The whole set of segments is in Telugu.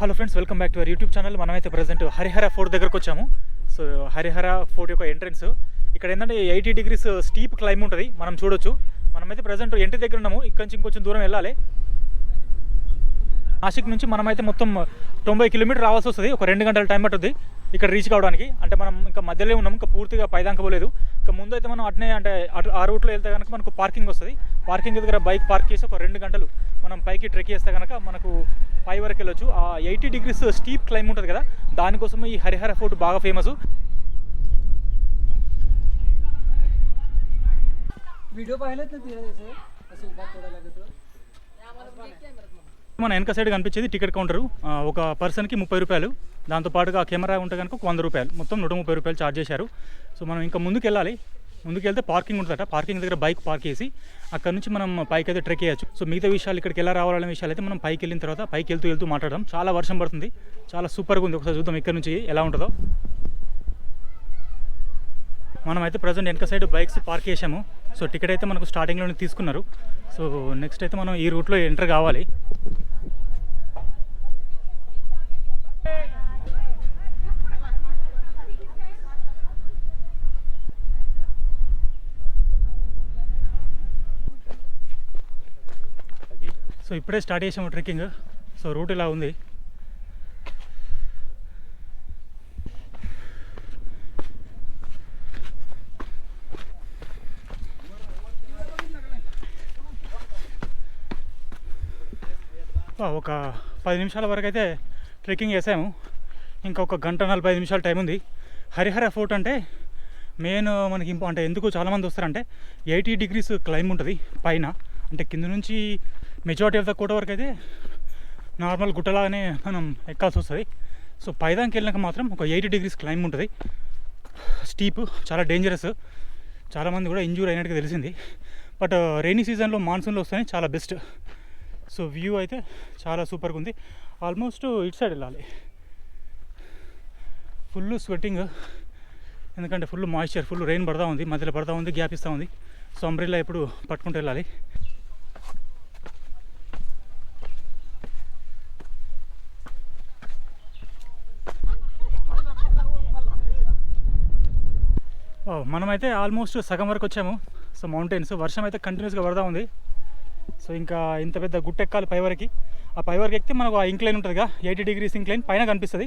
Hello friends, welcome back to our YouTube channel. మనమైతే ప్రజెంట్ హరిహర ఫోర్ట్ దగ్గరకు వచ్చాము. సో హరిహర ఫోర్ట్ యొక్క ఎంట్రన్స్ ఇక్కడ ఏంటంటే 80 degrees స్టీప్ క్లైమ్ ఉంటుంది, మనం చూడొచ్చు. మనమైతే ప్రజెంట్ ఎంట్రీ దగ్గర ఉన్నాము. ఇక్కడ నుంచి ఇంకొంచెం దూరం వెళ్ళాలి. నాసిక్ నుంచి మనమైతే మొత్తం 90 కిలోమీటర్ రావాల్సి వస్తుంది. ఒక 2 గంటల టైం పట్టుద్ది ఇక్కడ రీచ్ కావడానికి. అంటే మనం ఇంకా మధ్యలో ఉన్నాము, ఇంకా పూర్తిగా పైదాకా పోలేదు. ఇంకా ముందు అయితే మనం అట్నే అంటే ఆ రూట్లో వెళ్తే కనుక మనకు పార్కింగ్ వస్తుంది. పార్కింగ్ దగ్గర బైక్ పార్క్ చేసి ఒక 2 గంటలు మనం పైకి ట్రెక్ చేస్తే కనుక మనకు పై వరకు వెళ్ళొచ్చు. ఆ 80 degrees స్టీప్ క్లైమ్ ఉంటుంది కదా, దానికోసం ఈ హరిహర ఫోర్ట్ బాగా ఫేమస్. మన వెనక సైడ్ కనిపించేది టికెట్ కౌంటరు. ఒక పర్సన్కి 30 రూపాయలు, దాంతోపాటుగా కెమెరా ఉంటే కనుక 100 రూపాయలు, మొత్తం 130 రూపాయలు ఛార్జ్ చేశారు. సో మనం ఇంకా ముందుకు వెళ్ళాలి. ముందుకు వెళ్తే పార్కింగ్ ఉంటుందట. పార్కింగ్ దగ్గర బైక్ పార్క్ చేసి అక్కడ నుంచి మనం పైకి అయితే ట్రెక్ చేయొచ్చు. సో మిగతా విషయాలు, ఇక్కడికి ఎలా రావాలనే విషయాలు అయితే మనం పైకి వెళ్ళిన తర్వాత పైకి వెళ్తూ మాట్లాడదాం. చాలా వర్షం పడుతుంది, చాలా సూపర్గా ఉంది. ఒకసారి చూద్దాం ఇక్కడ నుంచి ఎలా ఉంటుందో. మనం అయితే ప్రజెంట్ వెనక సైడ్ బైక్స్ పార్క్ చేసాము. సో టికెట్ అయితే మనకు స్టార్టింగ్లోనే తీసుకున్నారు. సో నెక్స్ట్ అయితే మనం ఈ రూట్లో ఎంటర్ కావాలి. సో ఇప్పుడే స్టార్ట్ చేసాము ట్రెక్కింగ్. సో రూట్ ఇలా ఉంది. ఒక 10 నిమిషాల వరకు అయితే ట్రెక్కింగ్ చేసాము. ఇంకా ఒక 1:45 టైం ఉంది. హరిహర ఫోర్ట్ అంటే మెయిన్ మనకి అంటే ఎందుకు చాలామంది వస్తారంటే 80 degrees క్లైమ్ ఉంటుంది పైన. అంటే కింద నుంచి మెజారిటీ ఆఫ్ ద కోట వరకు అయితే నార్మల్ గుట్టలాగానే మనం ఎక్కాల్సి వస్తుంది. సో పైదానికి వెళ్ళినాక మాత్రం ఒక 80 degrees క్లైమ్ ఉంటుంది. స్టీప్, చాలా డేంజరస్. చాలామంది కూడా ఇంజూర్ అయినట్టుగా తెలిసింది. బట్ రైనీ సీజన్లో, మాన్సూన్లో వస్తేనే చాలా బెస్ట్. సో వ్యూ అయితే చాలా సూపర్గా ఉంది. ఆల్మోస్ట్ ఇటు సైడ్ వెళ్ళాలి. ఫుల్ స్వెట్టింగ్, ఎందుకంటే ఫుల్ మాయిశ్చర్, ఫుల్ రెయిన్ పడతా ఉంది, మధ్యలో పడతా ఉంది, గ్యాప్ ఇస్తూ ఉంది. సో అంబ్రెల్లా ఎప్పుడు పట్టుకుంటూ వెళ్ళాలి. మనమైతే ఆల్మోస్ట్ సగం వరకు వచ్చాము. సో మౌంటైన్స్, వర్షం అయితే కంటిన్యూస్గా పడతా ఉంది. సో ఇంకా ఇంత పెద్ద గుట్ట ఎక్కాలి పై వరకు. ఆ పై వరకు ఎక్కితే మనకు ఆ ఇంక్లైన్ ఉంటుందిగా, 80 degrees ఇంక్లైన్ పైన కనిపిస్తుంది.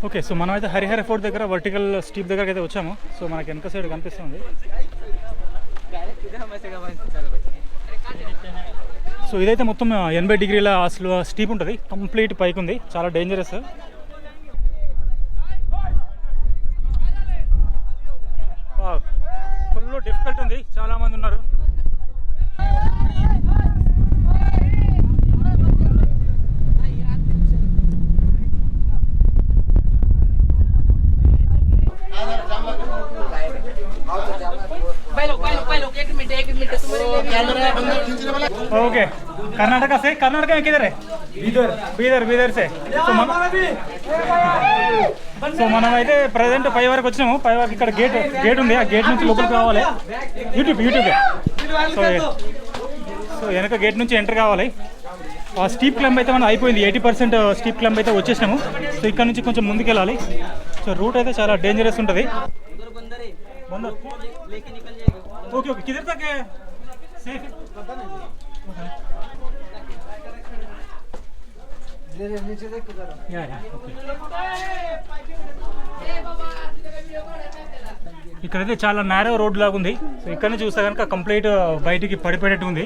ఓకే, సో మనమైతే హరిహర ఫోర్ట్ దగ్గర వర్టికల్ స్టీప్ దగ్గరకు అయితే వచ్చాము. సో మనకి వెనక సైడ్ కనిపిస్తుంది. సో ఇదైతే మొత్తం 80 degrees అసలు స్టీప్ ఉంటుంది, కంప్లీట్ పైకి ఉంది, చాలా డేంజరస్. ఫుల్ డిఫికల్ట్ ఉంది, చాలామంది ఉన్నారు. ओके, कर्नाटक से, कर्नाटक में किधर है? बीदर से. సో మనం అయితే ప్రజెంట్ పై వరకు వచ్చినాము. పై వరకు ఇక్కడ గేట్ ఉంది, ఆ గేట్ నుంచి లోపలికి రావాలి. యూట్యూబ్ సో వెనక గేట్ నుంచి ఎంటర్ కావాలి. ఆ స్టీప్ క్లైంబ్ అయితే మనం అయిపోయింది, 80% స్టీప్ క్లైంబ్ అయితే వచ్చేసినాము. సో ఇక్కడ నుంచి కొంచెం ముందుకు వెళ్ళాలి. సో రూట్ అయితే చాలా డేంజరస్ ఉంటుంది. ఓకే ఓకే, కిధర్ తక్ సేఫ్? ఇక్కడైతే చాలా నేరో రోడ్ లాగా ఉంది. సో ఇక్కడ నుంచి చూస్తే కనుక కంప్లీట్ బయటికి పడిపోయేటట్టు ఉంది.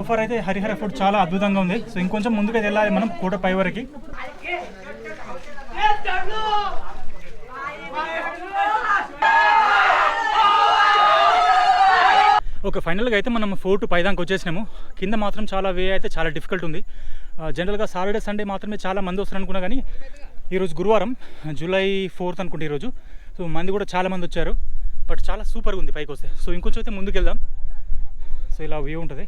ఆఫర్ అయితే హరిహర ఫోర్ట్ చాలా అద్భుతంగా ఉంది. సో ఇంకొంచెం ముందుకు వెళ్ళాలి మనం కోట పై వరకు. ఓకే, ఫైనల్గా అయితే మనం ఫోర్ట్ పైదానికి వచ్చేసినాము. కింద మాత్రం చాలా వే అయితే చాలా డిఫికల్ట్ ఉంది. జనరల్గా సాటర్డే సండే మాత్రమే చాలా మంది వస్తారు అనుకున్నా, కానీ ఈరోజు గురువారం జూలై 4th అనుకుంటే ఈరోజు. సో మంది కూడా చాలా మంది వచ్చారు. బట్ చాలా సూపర్గా ఉంది పైకి వస్తే. సో ఇంకొంచెం అయితే ముందుకు వెళ్దాం. సో సో ఇలా వ్యూ ఉంటుంది.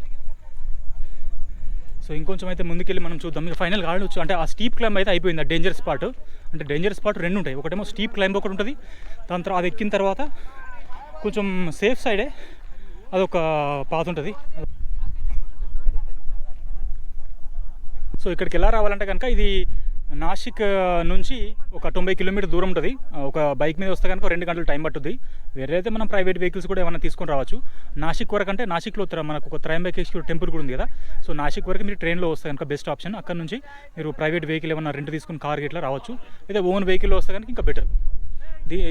సో ఇంకొంచెం అయితే ముందుకెళ్ళి మనం చూద్దాం. ఇక ఫైనల్ కావచ్చు అంటే ఆ స్టీప్ క్లైంబ్ అయితే అయిపోయింది. ఆ డేంజర్ స్పాట్ అంటే డేంజర్ స్పాట్ రెండు ఉంటాయి. ఒకటేమో స్టీప్ క్లైంబ్ ఒకటి ఉంటుంది, దాని తర్వాత అది ఎక్కిన తర్వాత కొంచెం సేఫ్ సైడే అదొక పాత్ ఉంటుంది. సో ఇక్కడికి ఎలా రావాలంటే కనుక ఇది నాసిక్ నుంచి ఒక 90 కిలోమీటర్ దూరం ఉంటుంది. ఒక బైక్ మీద వస్తే కనుక 2 గంటలు టైం పట్టుద్ది. వేరే అయితే మనం ప్రైవేట్ వెహికల్స్ కూడా ఏమైనా తీసుకొని రావచ్చు. నాసిక్ వరకు అంటే నాసిక్లో మనకు ఒక త్రయంబకేశ్వర్ టెంపుల్ కూడా ఉంది కదా. సో నాసిక్ వరకు మీరు ట్రైన్లో వస్తే కనుక బెస్ట్ ఆప్షన్. అక్కడ నుంచి మీరు ప్రైవేట్ వెహికల్ ఏమైనా రెంట్ తీసుకుని కార్ ఇట్లా రావచ్చు. అయితే ఓన్ వెహికల్లో వస్తే కనుక ఇంకా బెటర్.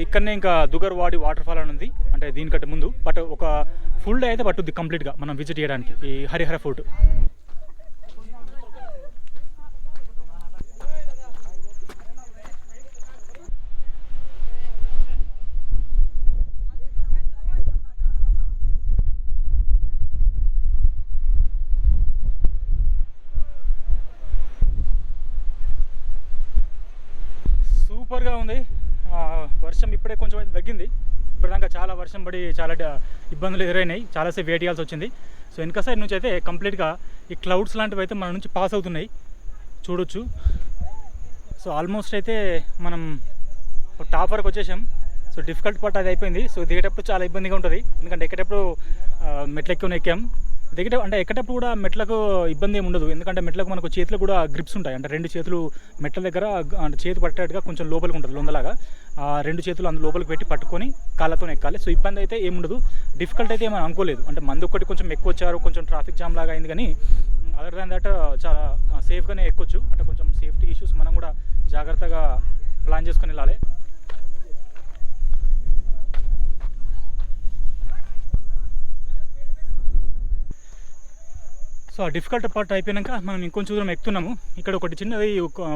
ఇక్కడనే ఇంకా దుగర్వాడి వాటర్ ఫాల్ అని ఉంది అంటే దీనికంటే ముందు. బట్ ఒక ఫుల్ డే అయితే పట్టుద్ది కంప్లీట్గా మనం విజిట్ చేయడానికి ఈ హరిహర ఫోర్ట్. సూపర్గా ఉంది. వర్షం ఇప్పుడే కొంచెం అయితే తగ్గింది. ఇప్పటిదాకా చాలా వర్షం పడి చాలా ఇబ్బందులు ఎదురైనాయి, చాలాసేపు వెయిట్ చేయాల్సి వచ్చింది. సో వెనక సైడ్ నుంచి అయితే కంప్లీట్గా ఈ క్లౌడ్స్ లాంటివి అయితే మన నుంచి పాస్ అవుతున్నాయి చూడొచ్చు. సో ఆల్మోస్ట్ అయితే మనం టాప్ వరకు వచ్చేసాం. సో డిఫికల్ట్ పార్ట్ అది అయిపోయింది. సో దిగేటప్పుడు చాలా ఇబ్బందిగా ఉంటుంది, ఎందుకంటే ఎక్కేటప్పుడు మెట్లు ఎక్కువ ఎక్కాం. అంటే ఎక్కేటప్పుడు కూడా మెట్లకు ఇబ్బంది ఏమి ఉండదు, ఎందుకంటే మెట్లకు మనకు చేతులు కూడా గ్రిప్స్ ఉంటాయి. అంటే 2 చేతులు మెట్ల దగ్గర అంటే చేతి పట్టేట్టుగా కొంచెం లోపలికి ఉంటుంది లొందలాగా. 2 చేతులు అందు లోపలికి పెట్టి పట్టుకొని కాళ్ళతో ఎక్కాలి. సో ఇబ్బంది అయితే ఏముండదు, డిఫికల్ట్ అయితే ఏమైనా అనుకోలేదు. అంటే మంది ఒక్కటి కొంచెం ఎక్కువ వచ్చారు, కొంచెం ట్రాఫిక్ జామ్ లాగా అయింది, కానీ అదర్ దాన్ దట్ చాలా సేఫ్గానే ఎక్కొచ్చు. అంటే కొంచెం సేఫ్టీ ఇష్యూస్ మనం కూడా జాగ్రత్తగా ప్లాన్ చేసుకొని వెళ్ళాలి. సో ఆ డిఫికల్ట్ పార్ట్ అయిపోయాక మనం ఇంకొంచెం దూరం ఎక్కుతున్నాము. ఇక్కడ ఒకటి చిన్నది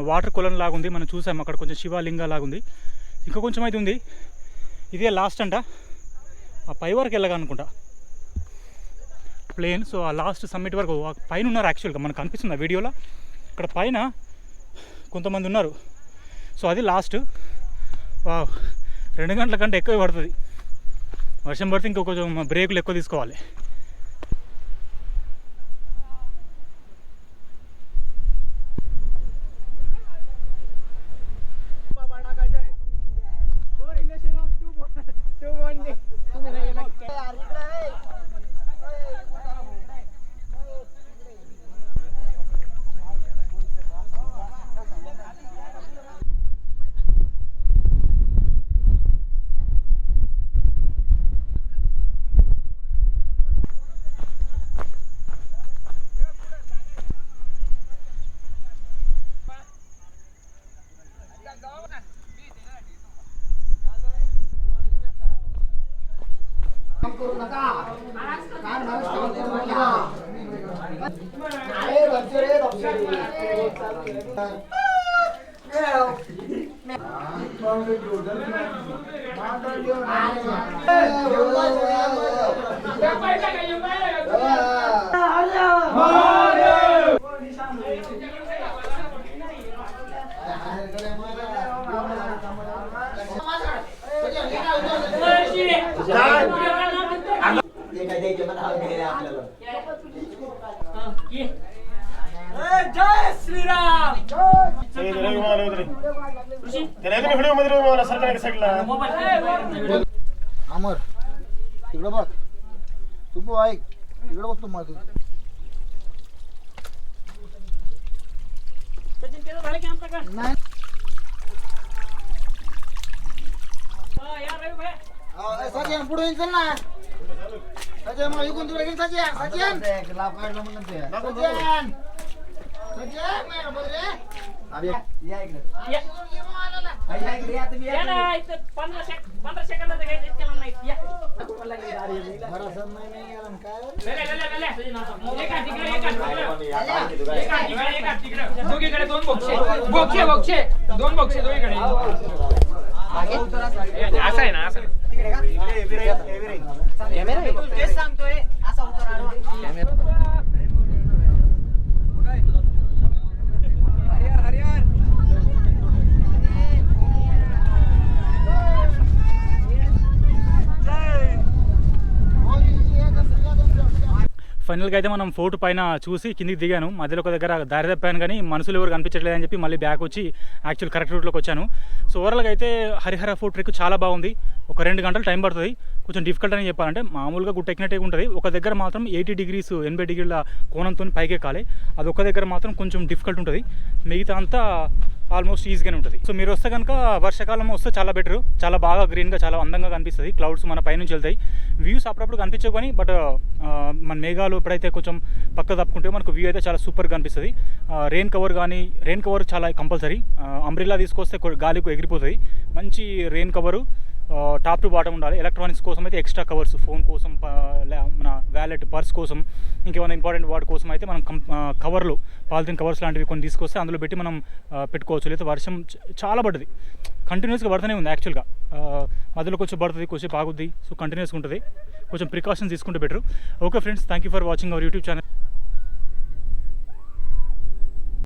వాటర్ కొలను లాగా ఉంది, మనం చూసాము. అక్కడ కొంచెం శివలింగ లాగా ఉంది. ఇంకా కొంచెం అయితే ఉంది. ఇదే లాస్ట్ అంట, ఆ పై వరకు వెళ్ళగానుకుంటా ప్లేన్. సో ఆ లాస్ట్ సమ్మిట్ వరకు పైన ఉన్నారు. యాక్చువల్గా మనకు కనిపిస్తుంది ఆ వీడియోలో, ఇక్కడ పైన కొంతమంది ఉన్నారు. సో అది లాస్ట్. 2 గంటల కంటే ఎక్కువ పడుతుంది. వర్షం పడితే ఇంకో కొంచెం బ్రేకులు ఎక్కువ తీసుకోవాలి. जय श्री राम। अमर इकडे बघ, तू ऐक, इकडे बघ तू माझं. नाही सचिन पुढे चल ना. सचिन मला इकडून तिकडे गेली. सचिन सचिन लाभ काढलं म्हणून ते सचिन सचिन मेरा बोल रे. अरे या इकडे या इकडे या तुम्ही या ना. इथे 15 सेकंदात घ्यायचं इतक्या लांब नाही. या भरोसा नाही यार काय ले एका तिकडे दोघीकडे 2 बॉक्से 2 बॉक्से दोघीकडे. असं आहे ना, असं तिकडे का कॅमेरा तू तेच सांगतोय. असा उतर आडवा ఫైనల్గా అయితే మనం ఫోర్ట్ పైన చూసి కిందికి దిగాను. మధ్యలో ఒక దగ్గర దారి తప్పాను కానీ మనుషులు ఎవరు కనిపించట్లేదని చెప్పి మళ్ళీ బ్యాక్ వచ్చి యాక్చువల్ కరెక్ట్ రూట్లోకి వచ్చాను. సో ఓవరాల్గా అయితే హరిహర ఫోర్ట్ ట్రెక్ చాలా బాగుంది. ఒక 2 గంటలు టైం పడుతుంది. కొంచెం డిఫికల్ట్ అని చెప్పాలంటే మామూలుగా గుట్ట ఎక్కినట్టే ఉంటుంది. ఒక దగ్గర మాత్రం 80 డిగ్రీస్ 80 డిగ్రీల కోణంతో పైకి ఎక్కాలి. అది ఒక దగ్గర మాత్రం కొంచెం డిఫికల్ట్ ఉంటుంది. మిగతా అంతా ఆల్మోస్ట్ ఈజీగానే ఉంటుంది. సో మీరు వస్తే కనుక వర్షాకాలం వస్తే చాలా బెటర్. చాలా బాగా గ్రీన్గా చాలా అందంగా కనిపిస్తుంది. క్లౌడ్స్ మన పైనుంచి వెళ్తాయి. వ్యూస్ అప్పుడప్పుడు కనిపించవు కానీ బట్ మన మేఘాలు ఎప్పుడైతే కొంచెం పక్క తప్పుకుంటే మనకు వ్యూ అయితే చాలా సూపర్గా కనిపిస్తుంది. రెయిన్ కవర్ చాలా కంపల్సరీ. అంబ్రిల్లా తీసుకొస్తే గాలికి ఎగిరిపోతుంది. మంచి rain cover top to bottom ఉండాలి. ఎలక్ట్రానిక్స్ కోసం అయితే ఎక్స్ట్రా కవర్స్, ఫోన్ కోసం, మన వ్యాలెట్, పర్స్ కోసం, ఇంకేమైనా ఇంపార్టెంట్ వాటి కోసం అయితే మనం కవర్లు, పాలిథిన్ కవర్స్ లాంటివి కొన్ని తీసుకొస్తే అందులో పెట్టి మనం పెట్టుకోవచ్చు. లేదా వర్షం చాలా పడుతుంది, కంటిన్యూస్గా పడుతూనే ఉంది. యాక్చువల్గా మధ్యలో కొంచెం పడుతుంది, కొంచెం ఆగుద్ది. సో కంటిన్యూస్గా ఉంటుంది. కొంచెం ప్రికాషన్స్ తీసుకుంటే better. Okay friends, thank you for watching our YouTube channel.